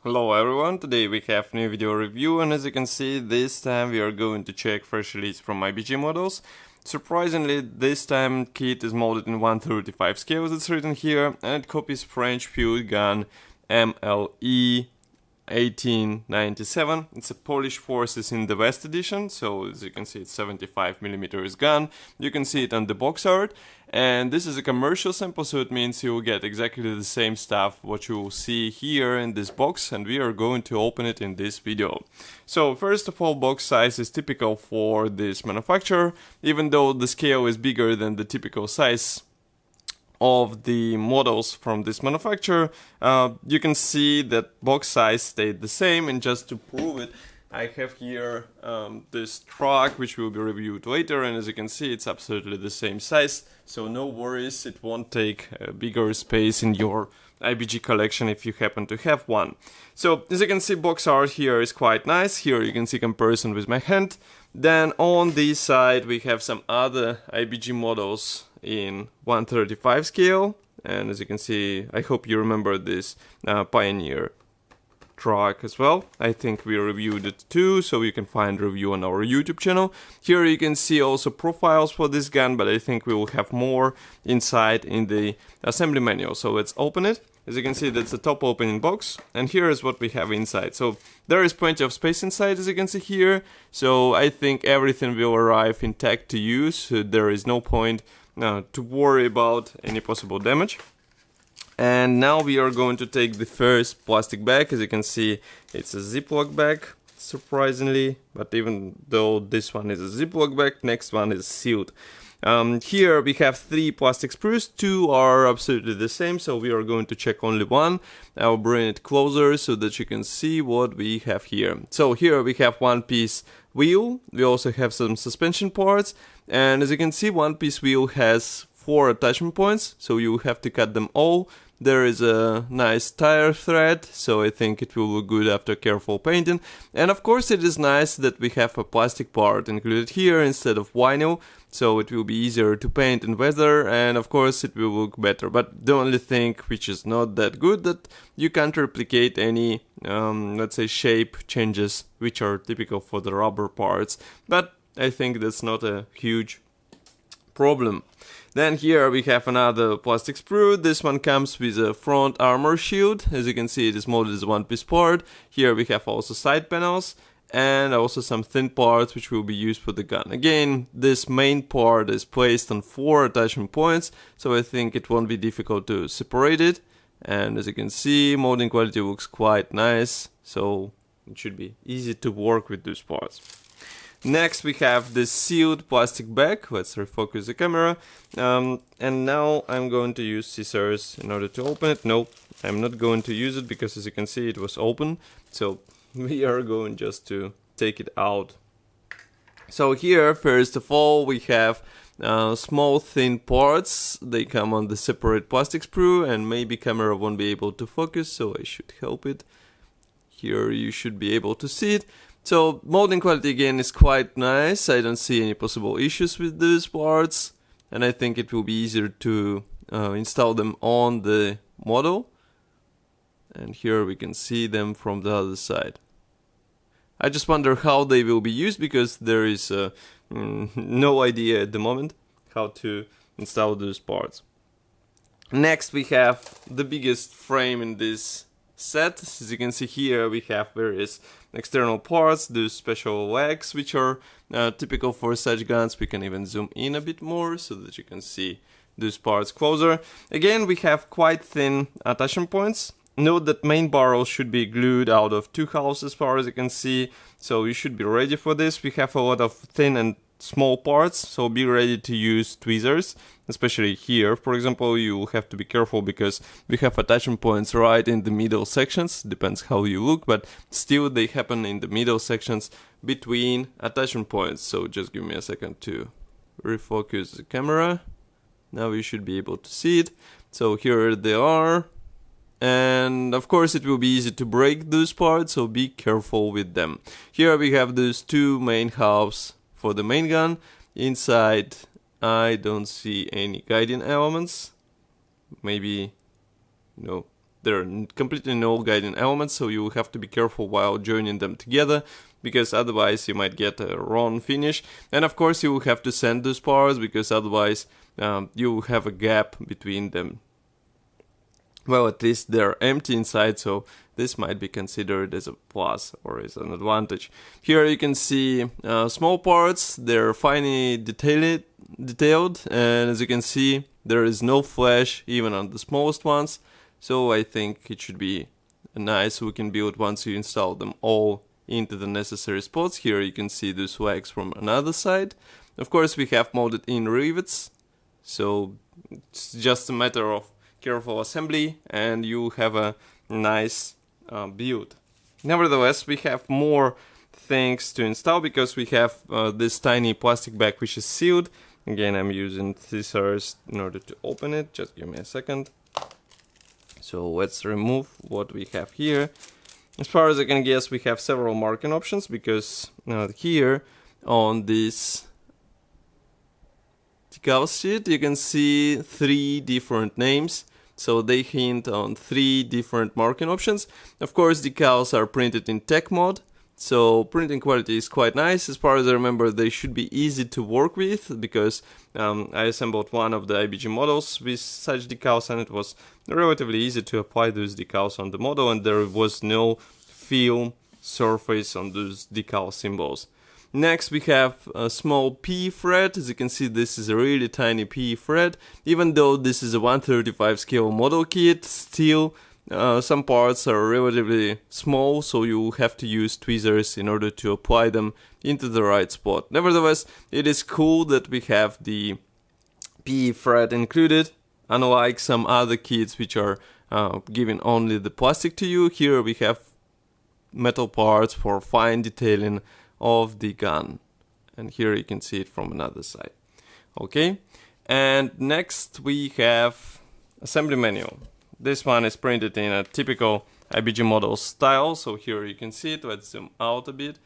Hello everyone, today we have new video review, and as you can see, this time we are going to check fresh release from IBG Models. Surprisingly, this time kit is molded in 1/35 scale as it's written here, and it copies French field gun MLE 1897. It's a Polish Forces in the West edition, so as you can see it's 75mm gun. You can see it on the box art, and this is a commercial sample, so it means you will get exactly the same stuff what you will see here in this box, and we are going to open it in this video. So first of all, box size is typical for this manufacturer, even though the scale is bigger than the typical size of the models from this manufacturer. You can see that box size stayed the same, and just to prove it, I have here this truck which will be reviewed later, and as you can see it's absolutely the same size, so no worries, it won't take a bigger space in your IBG collection if you happen to have one. So as you can see, box art here is quite nice. Here you can see comparison with my hand. Then on this side we have some other IBG models in 1/35 scale, and as you can see, I hope you remember this Pioneer truck as well. I think we reviewed it too, so you can find review on our YouTube channel. Here you can see also profiles for this gun, but I think we will have more inside in the assembly manual. So let's open it. As you can see, that's the top opening box, and here is what we have inside. So there is plenty of space inside, as you can see here, so I think everything will arrive intact to use, so there is no point to worry about any possible damage. And now we are going to take the first plastic bag. As you can see, it's a Ziploc bag, surprisingly, but even though this one is a Ziploc bag, next one is sealed. Here we have 3 plastic sprues, 2 are absolutely the same, so we are going to check only one. I'll bring it closer so that you can see what we have here. So here we have one piece wheel, we also have some suspension parts, and as you can see, one piece wheel has 4 attachment points, so you have to cut them all. There is a nice tire thread, so I think it will look good after careful painting. And of course it is nice that we have a plastic part included here instead of vinyl, so it will be easier to paint and weather, and of course it will look better. But the only thing which is not that good, that you can't replicate any, let's say, shape changes which are typical for the rubber parts. But I think that's not a huge problem. Then here we have another plastic sprue. This one comes with a front armor shield. As you can see, it is molded as a one-piece part. Here we have also side panels and also some thin parts which will be used for the gun. Again, this main part is placed on 4 attachment points, so I think it won't be difficult to separate it. And as you can see, molding quality looks quite nice, so it should be easy to work with those parts. Next we have this sealed plastic bag. Let's refocus the camera. And now I'm going to use scissors in order to open it. No, I'm not going to use it because as you can see it was open. So we are going just to take it out. So here, first of all, we have small thin parts. They come on the separate plastic sprue, and maybe camera won't be able to focus, so I should help it. Here you should be able to see it. So molding quality again is quite nice. I don't see any possible issues with these parts, and I think it will be easier to install them on the model. And here we can see them from the other side. I just wonder how they will be used, because there is no idea at the moment how to install those parts. Next we have the biggest frame in this set. As you can see here, we have various external parts, those special legs which are typical for such guns. We can even zoom in a bit more so that you can see those parts closer. Again, we have quite thin attachment points. Note that main barrel should be glued out of 2 halves as far as you can see, so you should be ready for this. We have a lot of thin and small parts, so be ready to use tweezers, especially here. For example, you will have to be careful because we have attachment points right in the middle sections. Depends how you look, but still they happen in the middle sections between attachment points. So just give me a second to refocus the camera. Now you should be able to see it. So here they are. And of course it will be easy to break those parts, so be careful with them. Here we have those 2 main halves for the main gun. Inside I don't see any guiding elements. Maybe, no, there are completely no guiding elements, so you have to be careful while joining them together, because otherwise you might get a wrong finish. And of course you will have to sand those parts, because otherwise you will have a gap between them. Well, at least they're empty inside, so this might be considered as a plus or as an advantage. Here you can see small parts, they're finely detailed, and as you can see, there is no flash even on the smallest ones, so I think it should be a nice looking build once you install them all into the necessary spots. Here you can see those legs from another side. Of course, we have molded in rivets, so it's just a matter of careful assembly and you have a nice build. Nevertheless, we have more things to install, because we have this tiny plastic bag which is sealed. Again, I'm using scissors in order to open it. Just give me a second. So let's remove what we have here. As far as I can guess, we have several marking options, because here on this decal sheet you can see 3 different names. So they hint on 3 different marking options. Of course, decals are printed in tech mode, so printing quality is quite nice. As far as I remember, they should be easy to work with, because I assembled one of the IBG models with such decals, and it was relatively easy to apply those decals on the model, and there was no film surface on those decal symbols. Next, we have a small P thread. As you can see, this is a really tiny P thread. Even though this is a 1/35 scale model kit, still some parts are relatively small, so you have to use tweezers in order to apply them into the right spot. Nevertheless, it is cool that we have the P thread included, unlike some other kits which are giving only the plastic to you. Here we have metal parts for fine detailing of the gun, and here you can see it from another side. Okay, and next we have assembly manual. This one is printed in a typical IBG Models style, so here you can see it. Let's zoom out a bit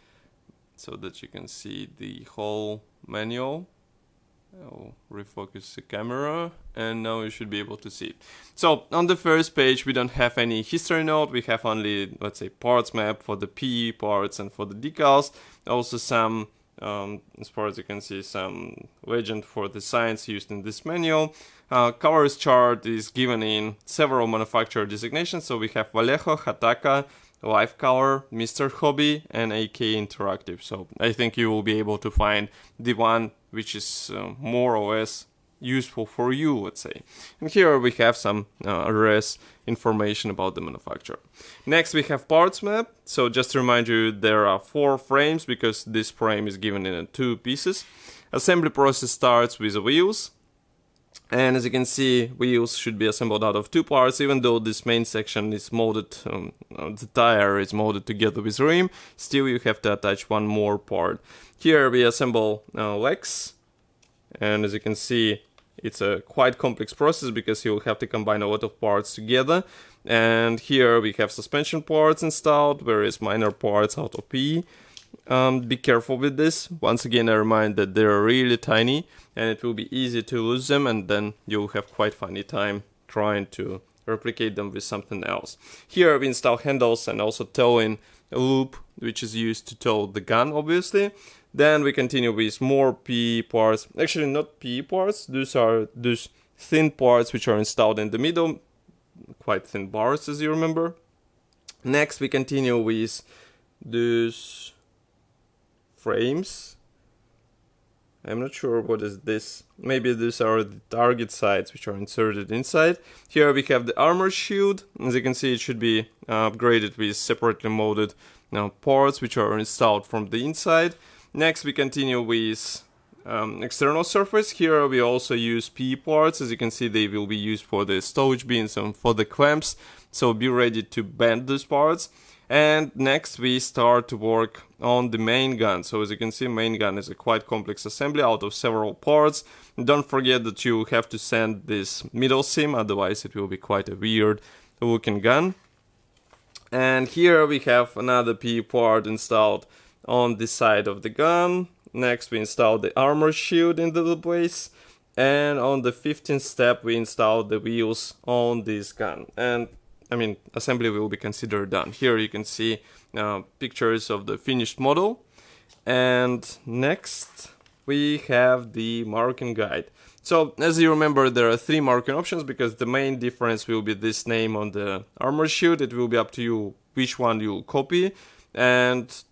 so that you can see the whole manual. I'll refocus the camera, and now you should be able to see it. So on the first page we don't have any history note, we have only, let's say, parts map for the P parts and for the decals. Also some, as far as you can see, some legend for the science used in this manual. Colors chart is given in several manufacturer designations, so we have Vallejo, Hataka, Life Color, Mr. Hobby, and AK Interactive. So I think you will be able to find the one which is more or less useful for you, let's say. And here we have some res information about the manufacturer. Next we have parts map. So just to remind you, there are 4 frames, because this frame is given in 2 pieces. Assembly process starts with the wheels. And as you can see, wheels should be assembled out of 2 parts, even though this main section is molded, the tire is molded together with rim, still you have to attach one more part. Here we assemble legs, and as you can see, it's a quite complex process, because you'll have to combine a lot of parts together. And here we have suspension parts installed, various minor parts out of P. Be careful with this. Once again, I remind that they're really tiny and it will be easy to lose them, and then you'll have quite funny time trying to replicate them with something else. Here we install handles and also towing loop, which is used to tow the gun, obviously. Then we continue with more P parts. Actually, not P parts. Those are those thin parts which are installed in the middle. Quite thin bars, as you remember. Next, we continue with those frames. I'm not sure what is this. Maybe these are the target sights which are inserted inside. Here we have the armor shield. As you can see, it should be upgraded with separately molded parts which are installed from the inside. Next we continue with external surface. Here we also use P parts. As you can see, they will be used for the stowage bins and for the clamps, so be ready to bend those parts. And next we start to work on the main gun. So as you can see, main gun is a quite complex assembly out of several parts. Don't forget that you have to sand this middle seam, otherwise it will be quite a weird looking gun. And here we have another P part installed on the side of the gun. Next we install the armor shield into the place. And on the 15th step we install the wheels on this gun. And assembly will be considered done. Here you can see pictures of the finished model. And next we have the marking guide. So as you remember, there are 3 marking options, because the main difference will be this name on the armor shield. It will be up to you which one you copy, and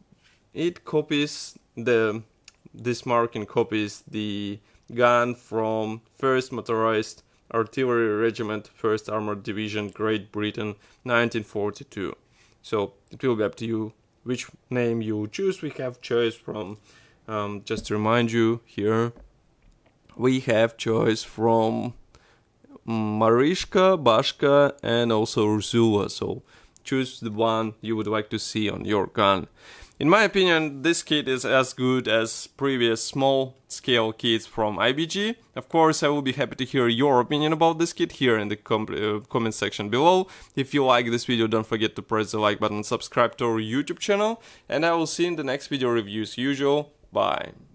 it copies this marking copies the gun from 1st Motorized Artillery Regiment, 1st Armored Division, Great Britain, 1942. So it will be up to you which name you choose. We have choice from, just to remind you here, we have choice from Marishka, Bashka, and also Ursula. So choose the one you would like to see on your gun. In my opinion, this kit is as good as previous small scale kits from IBG. Of course, I will be happy to hear your opinion about this kit here in the comment section below. If you like this video, don't forget to press the like button, subscribe to our YouTube channel, and I will see you in the next video review as usual. Bye.